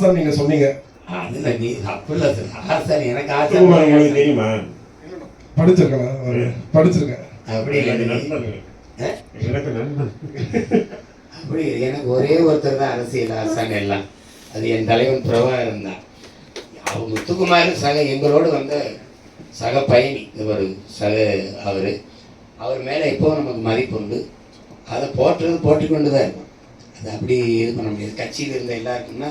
Sir நீங்க சொன்னீங்க அதுல நீ அப்படில சார் எனக்கு ஆசை உங்களுக்கு தெரியுமா? படிச்சிருக்கேன் அப்படி எனக்கு நண்பன். அப்படி எனக்கு ஒரே ஒருத்தர் தான் அரசியல் ஆசான் எல்லாம். அது என் தலைவன் பிரபாகரன் தான். அவர் முத்துக்குமார் சக எங்களோடு வந்த சக பயணி இவர் சக அவர் மேலே எப்போவும் நமக்கு மதிப்பு உண்டு. அதை போட்டுக்கொண்டு தான் இருக்கும். அது அப்படி இது பண்ண முடியாது. கட்சியில் இருந்த எல்லாருக்குன்னா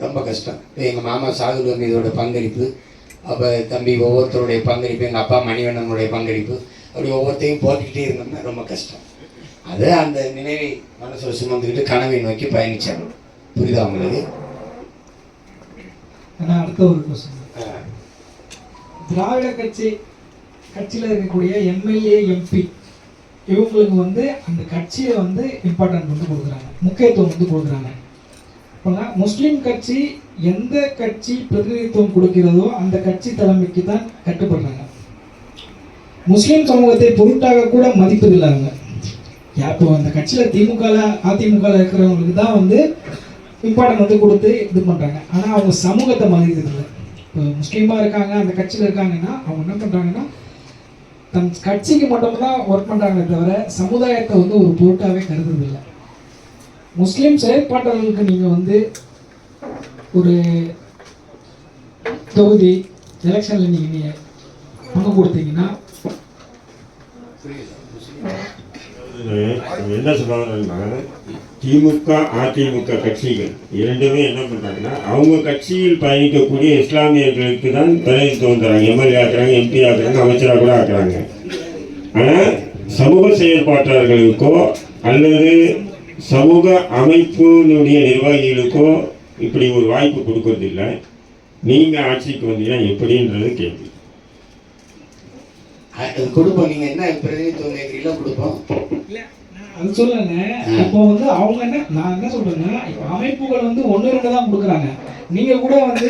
ரொம்ப கஷ்டம். இப்போ எங்கள் மாமா சாகுல் இதோட பங்களிப்பு, அப்போ தம்பி ஒவ்வொருத்தருடைய பங்களிப்பு, எங்கள் அப்பா மணிவண்ணனுடைய பங்களிப்பு, அப்படி ஒவ்வொருத்தையும் போட்டுக்கிட்டே இருந்தோம்னா ரொம்ப கஷ்டம். அது அந்த நினைவை மனசில் சுமந்துக்கிட்டு கனவை நோக்கி பயணிச்சாங்க. புரியுதா உங்களுக்கு? அடுத்த ஒரு கொஸ்டின். திராவிட கட்சியில் இருக்கக்கூடிய எம்எல்ஏ எம்பி இவங்களுக்கு வந்து அந்த கட்சியை வந்து இம்பார்ட்டன்ட் வந்து கொடுக்குறாங்க, முக்கியத்துவம் வந்து கொடுக்குறாங்க. இப்போனா முஸ்லீம் கட்சி எந்த கட்சி பிரதிநிதித்துவம் கொடுக்கிறதோ அந்த கட்சி தலைமைக்கு தான் கட்டுப்படுறாங்க. முஸ்லீம் சமூகத்தை பொருட்டாக கூட மதிப்பதில்லை அவங்க. இப்போ அந்த கட்சியில் அதிமுக இருக்கிறவங்களுக்கு தான் வந்து இம்பார்ட்டன்ட் வந்து கொடுத்து இது பண்ணுறாங்க. ஆனால் அவங்க சமூகத்தை மதிக்கிறதில்லை. இப்போ முஸ்லீமாக இருக்காங்க, அந்த கட்சியில் இருக்காங்கன்னா அவங்க என்ன பண்ணுறாங்கன்னா தன் கட்சிக்கு மட்டும்தான் ஒர்க் பண்ணுறாங்களே தவிர சமுதாயத்தை வந்து ஒரு பொருட்டாகவே கருதுறதில்லை. முஸ்லீம் செயற்பாட்டாளர்களுக்கு நீங்கள் வந்து ஒரு தொகுதி எலெக்ஷனில் நீங்கள் பங்கு கொடுத்தீங்கன்னா என்ன சொல்றாங்கன்னா, திமுக அதிமுக கட்சிகள் இரண்டுமே என்ன பண்றாங்கன்னா அவங்க கட்சியில் பயணிக்கக்கூடிய இஸ்லாமியர்களுக்கு தான் பிரதிநிதித்துவம் தராங்க. எம்எல்ஏ ஆக்குறாங்க, எம்பி ஆக்குறாங்க, அமைச்சராக கூட ஆக்குறாங்க. ஆனால் சமூக செயற்பாட்டாளர்களுக்கோ அல்லது சமூக அமைப்பினுடைய நிர்வாகிகளுக்கோ இப்படி ஒரு வாய்ப்பு கொடுக்கறதில்லை. நீங்கள் ஆட்சிக்கு வந்தீங்கன்னா எப்படின்றது கேள்வி. கொடுப்போம். நீங்கள் என்ன பிரதிநிதித்துவம் கேட்குறீங்களோ கொடுப்போம். அது சொல்லலைங்க. இப்போ வந்து அவங்க நான் என்ன சொல்றேன்னா, இப்போ அமைப்புகள் வந்து 1-2 தான் கொடுக்குறாங்க. நீங்கள் கூட வந்து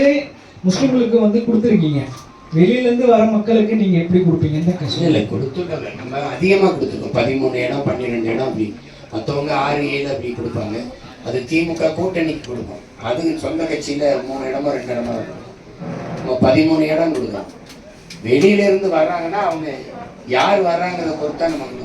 முஸ்லீம்களுக்கு வந்து கொடுத்துருக்கீங்க. வெளியிலேருந்து வர மக்களுக்கு நீங்கள் எப்படி கொடுப்பீங்க? எந்த கஷ்டம் இல்லை கொடுத்துட்டோம். நம்ம அதிகமாக கொடுத்துருக்கோம். 13 இடம் 12 இடம் அப்படி. மற்றவங்க 6-7 அப்படி கொடுப்பாங்க. அது திமுக கூட்டணிக்கு கொடுப்போம். அது சொந்த கட்சியில் 3 இடமோ 2 இடமோ இருக்கும். நம்ம 13 இடம் கொடுக்குறோம். வெளியிலேருந்து வர்றாங்கன்னா அவங்க யார் வர்றாங்கிறத பொறுத்தா நமக்கு